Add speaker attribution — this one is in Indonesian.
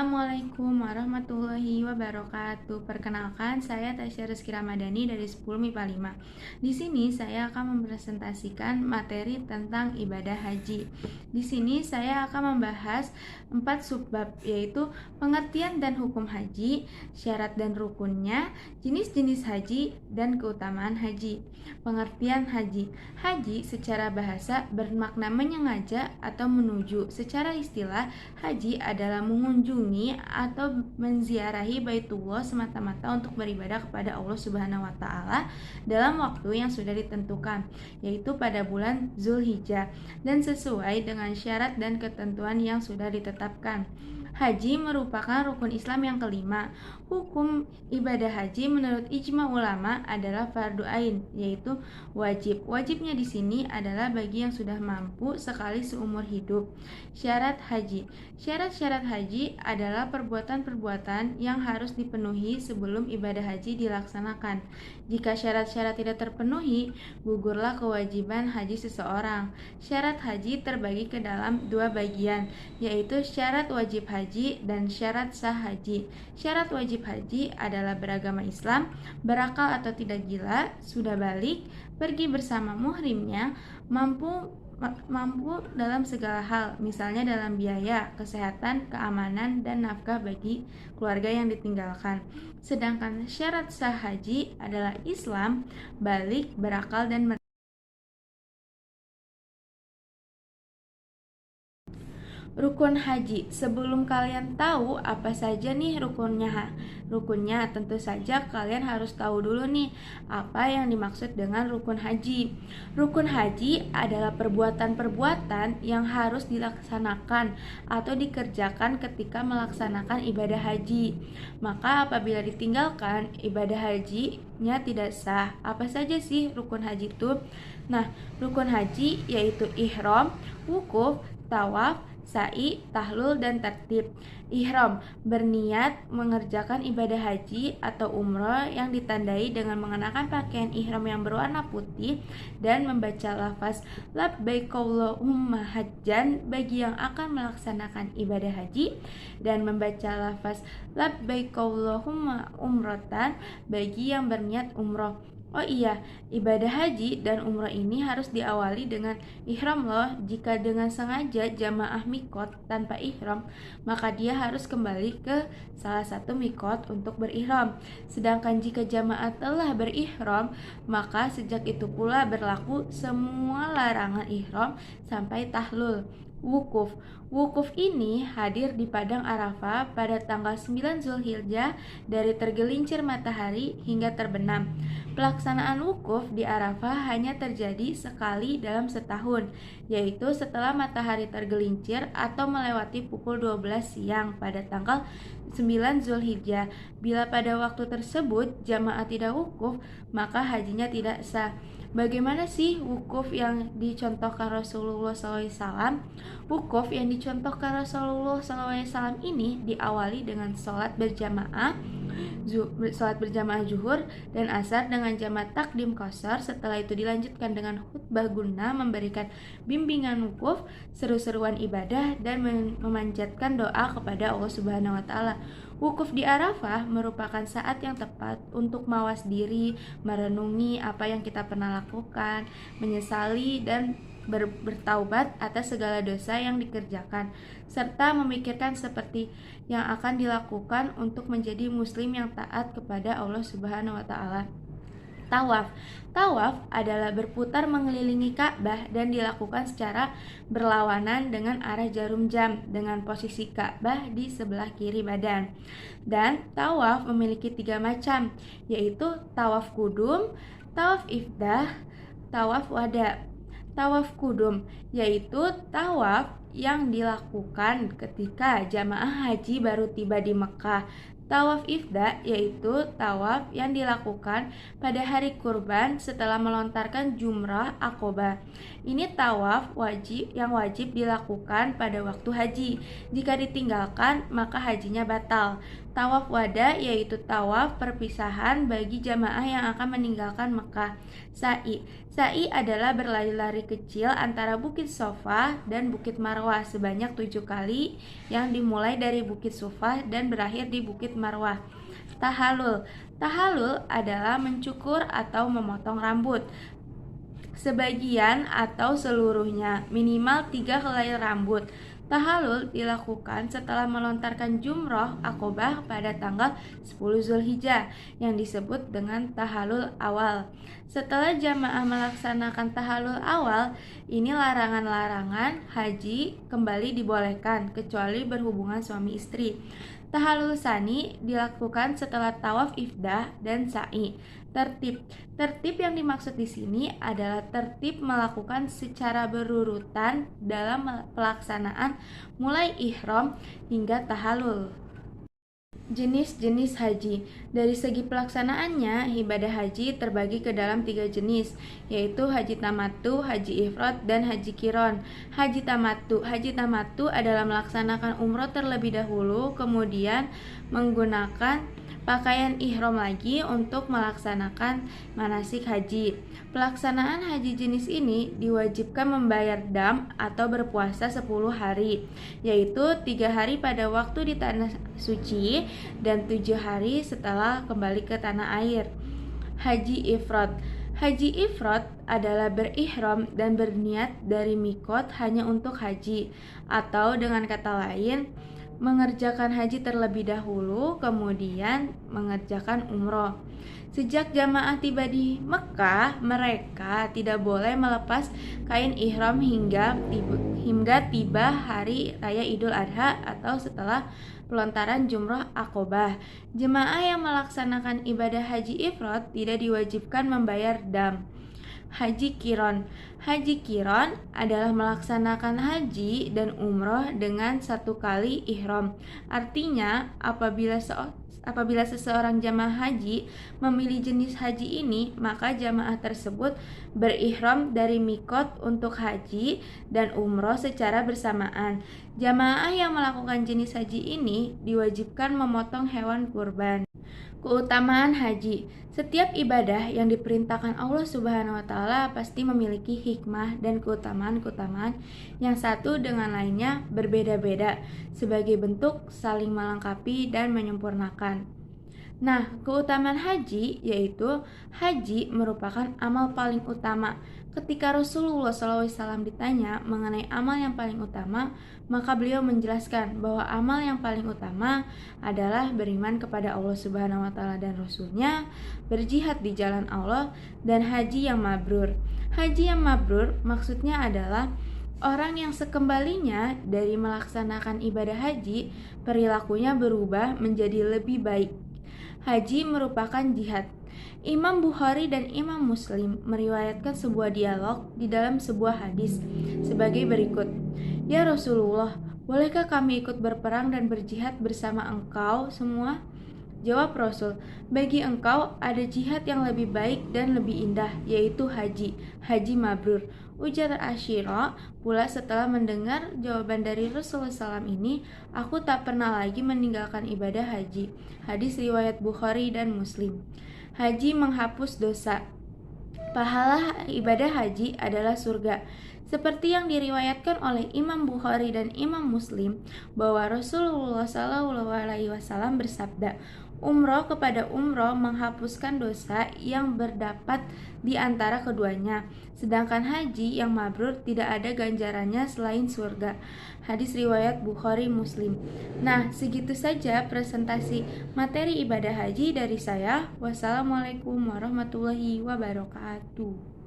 Speaker 1: Assalamualaikum warahmatullahi wabarakatuh. Perkenalkan, saya Tasya Rizky Ramadhani dari 10 MIPA 5. Di sini saya akan mempresentasikan materi tentang ibadah haji. Di sini saya akan membahas 4 subbab, yaitu pengertian dan hukum haji, syarat dan rukunnya, jenis-jenis haji, dan keutamaan haji. Pengertian haji. Haji secara bahasa bermakna menyengaja atau menuju. Secara istilah, haji adalah mengunjungi atau menziarahi Baitullah semata-mata untuk beribadah kepada Allah Subhanahu wa taala dalam waktu yang sudah ditentukan, yaitu pada bulan Zulhijjah dan sesuai dengan syarat dan ketentuan yang sudah ditetapkan. Haji merupakan rukun Islam yang kelima. Hukum ibadah haji menurut ijma ulama adalah fardu ain, yaitu wajib. Wajibnya di sini adalah bagi yang sudah mampu sekali seumur hidup. Syarat haji. Syarat-syarat haji adalah perbuatan-perbuatan yang harus dipenuhi sebelum ibadah haji dilaksanakan. Jika syarat-syarat tidak terpenuhi, gugurlah kewajiban haji seseorang. Syarat haji terbagi ke dalam dua bagian, yaitu syarat wajib haji dan syarat sah haji. Syarat wajib haji adalah beragama Islam, berakal atau tidak gila, sudah balik, pergi bersama muhrimnya, mampu dalam segala hal, misalnya dalam biaya, kesehatan, keamanan, dan nafkah bagi keluarga yang ditinggalkan. Sedangkan syarat sah haji adalah Islam, balik, berakal, dan rukun haji. Sebelum kalian tahu apa saja nih rukunnya, tentu saja kalian harus tahu dulu nih apa yang dimaksud dengan rukun haji. Rukun haji adalah perbuatan-perbuatan yang harus dilaksanakan atau dikerjakan ketika melaksanakan ibadah haji. Maka apabila ditinggalkan, ibadah hajinya tidak sah. Apa saja sih rukun haji itu? Nah, rukun haji yaitu ihram, wukuf, tawaf, sa'i, tahlul, dan tertib. Ihram, berniat mengerjakan ibadah haji atau umroh yang ditandai dengan mengenakan pakaian ihram yang berwarna putih dan membaca lafaz labbaik Allahumma hajjan bagi yang akan melaksanakan ibadah haji, dan membaca lafaz labbaik Allahumma umrotan bagi yang berniat umroh. Oh iya, ibadah haji dan umrah ini harus diawali dengan ihram loh. Jika dengan sengaja jamaah mikot tanpa ihram, maka dia harus kembali ke salah satu mikot untuk berihram. Sedangkan jika jamaah telah berihram, maka sejak itu pula berlaku semua larangan ihram sampai tahlul. Wukuf ini hadir di Padang Arafah pada tanggal 9 Zulhijjah dari tergelincir matahari hingga terbenam. Pelaksanaan wukuf di Arafah hanya terjadi sekali dalam setahun, yaitu setelah matahari tergelincir atau melewati pukul 12 siang pada tanggal 9 Zulhijjah. Bila pada waktu tersebut jamaah tidak wukuf, maka hajinya tidak sah. Bagaimana sih wukuf yang dicontohkan Rasulullah SAW? Wukuf yang dicontohkan Rasulullah SAW ini diawali dengan sholat berjamaah zuhur dan asar dengan jamak takdim qashar. Setelah itu dilanjutkan dengan khutbah guna, memberikan bimbingan wukuf, seru-seruan ibadah, dan memanjatkan doa kepada Allah Subhanahu wa taala. Wukuf di Arafah merupakan saat yang tepat untuk mawas diri, merenungi apa yang kita pernah lakukan, menyesali dan bertaubat atas segala dosa yang dikerjakan, serta memikirkan seperti yang akan dilakukan untuk menjadi muslim yang taat kepada Allah Subhanahu wa taala. Tawaf adalah berputar mengelilingi Ka'bah dan dilakukan secara berlawanan dengan arah jarum jam dengan posisi Ka'bah di sebelah kiri badan. Dan tawaf memiliki 3 macam, yaitu tawaf kudum, tawaf ifdah, tawaf wada. Tawaf kudum yaitu tawaf yang dilakukan ketika jamaah haji baru tiba di Mekah. Tawaf ifda yaitu tawaf yang dilakukan pada hari kurban setelah melontarkan jumrah Aqobah. Ini tawaf yang wajib dilakukan pada waktu haji. Jika ditinggalkan, maka hajinya batal. Tawaf wada yaitu tawaf perpisahan bagi jamaah yang akan meninggalkan Mekah. Sa'i adalah berlari-lari kecil antara Bukit Sofa dan Bukit Marwah Marwah sebanyak 7 kali yang dimulai dari Bukit Sufah dan berakhir di Bukit Marwah. Tahallul. Tahallul adalah mencukur atau memotong rambut. Sebagian atau seluruhnya, minimal 3 helai rambut. Tahallul dilakukan setelah melontarkan jumroh akobah pada tanggal 10 Zulhijjah yang disebut dengan tahallul awal. Setelah jamaah melaksanakan tahallul awal, ini larangan-larangan haji kembali dibolehkan kecuali berhubungan suami istri. Tahallul sani dilakukan setelah tawaf ifdah dan sa'i. Tertib yang dimaksud di sini adalah tertib melakukan secara berurutan dalam pelaksanaan mulai ihram hingga tahallul. Jenis-jenis haji. Dari segi pelaksanaannya, ibadah haji terbagi ke dalam 3 jenis, yaitu haji tamattu, haji ifrad, dan haji qiron. Haji tamattu adalah melaksanakan umroh terlebih dahulu, kemudian menggunakan pakaian ihram lagi untuk melaksanakan manasik haji. Pelaksanaan haji jenis ini diwajibkan membayar dam atau berpuasa 10 hari, yaitu 3 hari pada waktu di tanah suci dan 7 hari setelah kembali ke tanah air. Haji ifrad. Haji ifrad adalah berihram dan berniat dari mikot hanya untuk haji, atau dengan kata lain, mengerjakan haji terlebih dahulu, kemudian mengerjakan umroh. Sejak jamaah tiba di Mekah, mereka tidak boleh melepas kain ihram hingga tiba hari raya Idul Adha atau setelah pelontaran jumroh akobah. Jemaah yang melaksanakan ibadah haji ifrad tidak diwajibkan membayar dam. Haji qiron. Haji qiron adalah melaksanakan haji dan umroh dengan 1 kali ihram. Artinya, apabila seseorang jamaah haji memilih jenis haji ini, maka jamaah tersebut berihram dari mikot untuk haji dan umroh secara bersamaan. Jamaah yang melakukan jenis haji ini diwajibkan memotong hewan kurban. Keutamaan haji. Setiap ibadah yang diperintahkan Allah Subhanahu wa taala pasti memiliki hikmah dan keutamaan-keutamaan yang satu dengan lainnya berbeda-beda sebagai bentuk saling melengkapi dan menyempurnakan. Nah, keutamaan haji yaitu haji merupakan amal paling utama. Ketika Rasulullah SAW ditanya mengenai amal yang paling utama, maka beliau menjelaskan bahwa amal yang paling utama adalah beriman kepada Allah Subhanahu wa taala dan Rasul-Nya, berjihad di jalan Allah, dan haji yang mabrur. Haji yang mabrur maksudnya adalah orang yang sekembalinya dari melaksanakan ibadah haji, perilakunya berubah menjadi lebih baik. Haji merupakan jihad. Imam Bukhari dan Imam Muslim meriwayatkan sebuah dialog di dalam sebuah hadis sebagai berikut. Ya Rasulullah, bolehkah kami ikut berperang dan berjihad bersama engkau semua? Jawab Rasul, bagi engkau ada jihad yang lebih baik dan lebih indah, yaitu haji mabrur. Ujar Asyira pula setelah mendengar jawaban dari Rasulullah SAW ini, aku tak pernah lagi meninggalkan ibadah haji. Hadis riwayat Bukhari dan Muslim. Haji menghapus dosa. Pahala ibadah haji adalah surga. Seperti yang diriwayatkan oleh Imam Bukhari dan Imam Muslim bahwa Rasulullah SAW bersabda, umroh kepada umroh menghapuskan dosa yang berdapat di antara keduanya, sedangkan haji yang mabrur tidak ada ganjarannya selain surga. Hadis riwayat Bukhari Muslim. Nah, segitu saja presentasi materi ibadah haji dari saya. Wassalamualaikum warahmatullahi wabarakatuh.